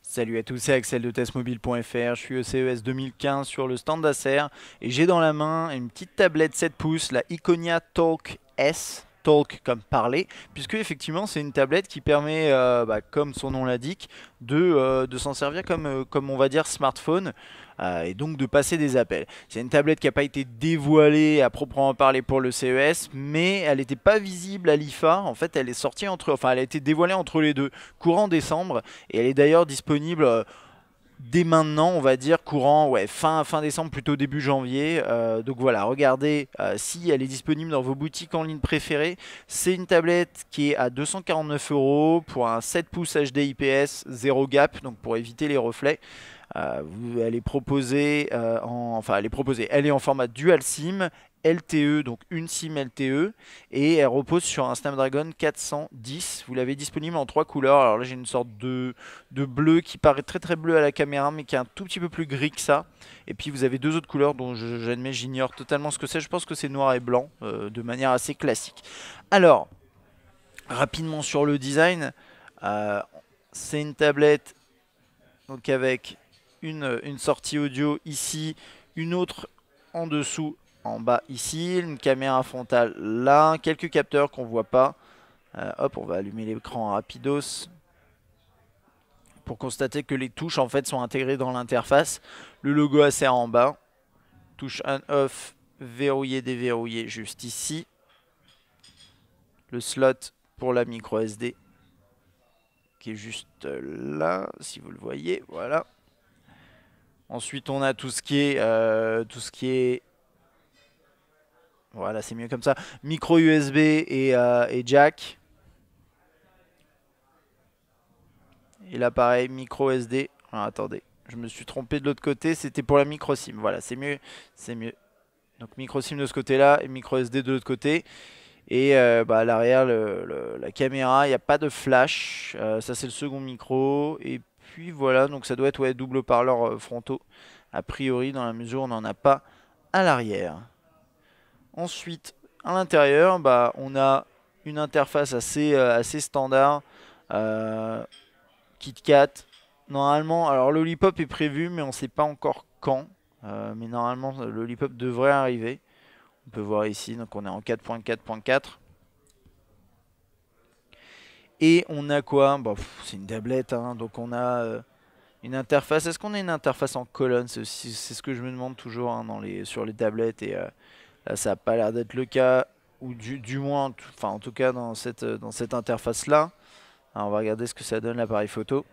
Salut à tous, c'est Axel de testmobile.fr, je suis au CES 2015 sur le stand d'Acer et j'ai dans la main une petite tablette 7 pouces, la Iconia Talk S, Talk comme parler, puisque effectivement c'est une tablette qui permet, comme son nom l'indique, de s'en servir comme on va dire smartphone et donc de passer des appels. C'est une tablette qui n'a pas été dévoilée à proprement parler pour le CES, mais elle n'était pas visible à l'IFA. En fait, elle est sortie enfin, elle a été dévoilée entre les deux, courant décembre, et elle est d'ailleurs disponible dès maintenant, on va dire courant, ouais, fin décembre, plutôt début janvier. Donc voilà, regardez si elle est disponible dans vos boutiques en ligne préférées. C'est une tablette qui est à 249 euros pour un 7 pouces HD IPS, 0 gap, donc pour éviter les reflets. Elle est proposée elle est en format dual SIM, LTE, donc une SIM LTE, et elle repose sur un Snapdragon 410. Vous l'avez disponible en trois couleurs. Alors là, j'ai une sorte de bleu qui paraît très très bleu à la caméra, mais qui est un tout petit peu plus gris que ça. Et puis vous avez deux autres couleurs dont j'admets, j'ignore totalement ce que c'est. Je pense que c'est noir et blanc, de manière assez classique. Alors, rapidement sur le design, euh, c'est une tablette donc avec une sortie audio ici, une autre en dessous, en bas ici, une caméra frontale là, quelques capteurs qu'on voit pas. Hop, on va allumer l'écran rapidos pour constater que les touches en fait sont intégrées dans l'interface. Le logo Acer en bas, touche on-off, verrouiller, déverrouiller juste ici. Le slot pour la micro SD qui est juste là, si vous le voyez, voilà. Ensuite, on a tout ce qui est, voilà, c'est mieux comme ça. Micro USB et jack. Et là, pareil, micro SD. Ah, attendez, je me suis trompé de l'autre côté. C'était pour la micro SIM. Voilà, c'est mieux, c'est mieux. Donc micro SIM de ce côté-là et micro SD de l'autre côté. Et à l'arrière, la caméra, il n'y a pas de flash. Ça, c'est le second micro. Et puis voilà, donc ça doit être double haut-parleur frontaux. A priori, dans la mesure où on n'en a pas à l'arrière. Ensuite, à l'intérieur, on a une interface assez standard. KitKat. Normalement, alors Lollipop est prévu, mais on ne sait pas encore quand. Mais normalement, Lollipop devrait arriver. On peut voir ici, donc on est en 4.4.4. Et on a quoi? C'est une tablette, hein, donc on a une interface. Est-ce qu'on a une interface en colonne? C'est ce que je me demande toujours, hein, sur les tablettes. Et là, ça n'a pas l'air d'être le cas. Ou du moins, enfin en tout cas dans cette interface-là. Alors, on va regarder ce que ça donne l'appareil photo.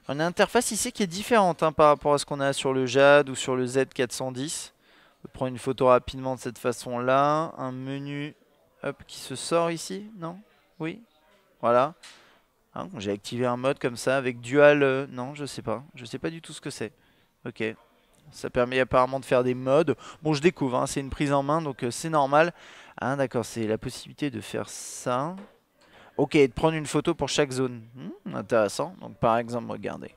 On a une interface ici qui est différente, hein, par rapport à ce qu'on a sur le JAD ou sur le Z410. On peut prendre une photo rapidement de cette façon-là. Un menu hop, qui se sort ici, non? Oui, voilà. Hein, j'ai activé un mode comme ça avec dual. Non, je sais pas. Je sais pas du tout ce que c'est. Ok. Ça permet apparemment de faire des modes. Bon, je découvre, hein, c'est une prise en main, donc c'est normal. Ah, d'accord, c'est la possibilité de faire ça. Ok, de prendre une photo pour chaque zone. Intéressant. Donc par exemple, regardez.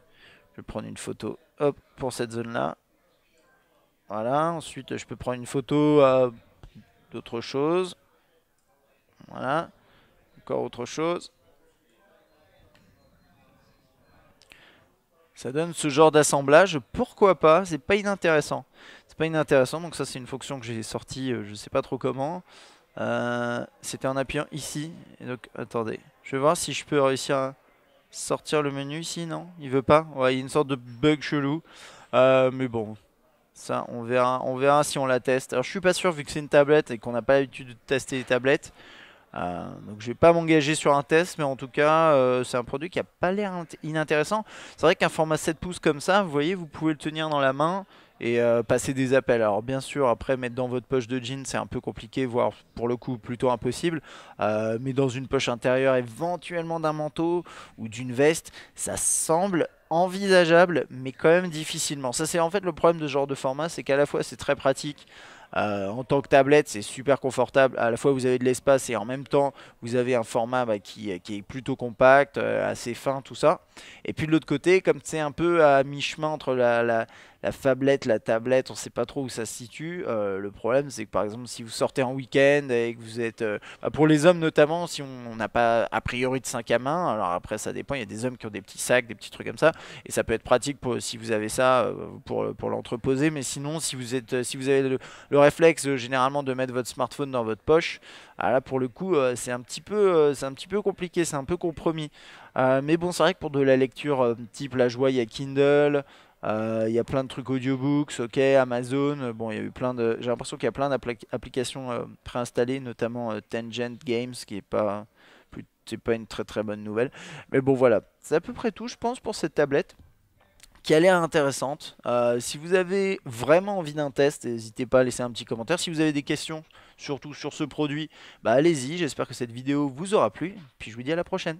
Je vais prendre une photo hop, pour cette zone-là. Voilà. Ensuite, je peux prendre une photo d'autre chose. Voilà. Encore autre chose. Ça donne ce genre d'assemblage. Pourquoi pas? C'est pas inintéressant. C'est pas inintéressant. Donc ça, c'est une fonction que j'ai sortie, je sais pas trop comment. C'était en appuyant ici. Et donc, attendez. Je vais voir si je peux réussir à sortir le menu ici. Non, il veut pas. Ouais, il y a une sorte de bug chelou. Mais bon, ça, on verra si on la teste. Alors, je suis pas sûr vu que c'est une tablette et qu'on n'a pas l'habitude de tester les tablettes. Donc, je vais pas m'engager sur un test, mais en tout cas, c'est un produit qui a pas l'air inintéressant. C'est vrai qu'un format 7 pouces comme ça, vous voyez, vous pouvez le tenir dans la main et passer des appels. Alors bien sûr, après mettre dans votre poche de jean, c'est un peu compliqué, voire pour le coup plutôt impossible. Mais dans une poche intérieure, éventuellement d'un manteau ou d'une veste, ça semble envisageable, mais quand même difficilement. Ça, c'est en fait le problème de ce genre de format, c'est qu'à la fois c'est très pratique. En tant que tablette, c'est super confortable. À la fois, vous avez de l'espace et en même temps, vous avez un format qui est plutôt compact, assez fin, tout ça. Et puis de l'autre côté, comme c'est un peu à mi-chemin entre la phablette, la tablette, on sait pas trop où ça se situe. Le problème, c'est que par exemple, si vous sortez en week-end et que vous êtes, bah, pour les hommes notamment, si on n'a pas a priori de sac à main, alors après ça dépend, il y a des hommes qui ont des petits sacs, des petits trucs comme ça, et ça peut être pratique pour, si vous avez ça pour l'entreposer. Mais sinon, si vous êtes, si vous avez le réflexe généralement de mettre votre smartphone dans votre poche, ah, là pour le coup, c'est un petit peu compliqué, c'est un peu compromis. Mais bon, c'est vrai que pour de la lecture type là, je vois, il y a Kindle. Il y a plein de trucs audiobooks, ok, Amazon. Bon, il y a eu plein de. J'ai l'impression qu'il y a plein d'applications préinstallées, notamment Tangent Games, qui est pas, c'est pas une très très bonne nouvelle. Mais bon, voilà, c'est à peu près tout, je pense, pour cette tablette qui a l'air intéressante. Si vous avez vraiment envie d'un test, n'hésitez pas à laisser un petit commentaire. Si vous avez des questions, surtout sur ce produit, bah allez-y. J'espère que cette vidéo vous aura plu. Puis je vous dis à la prochaine.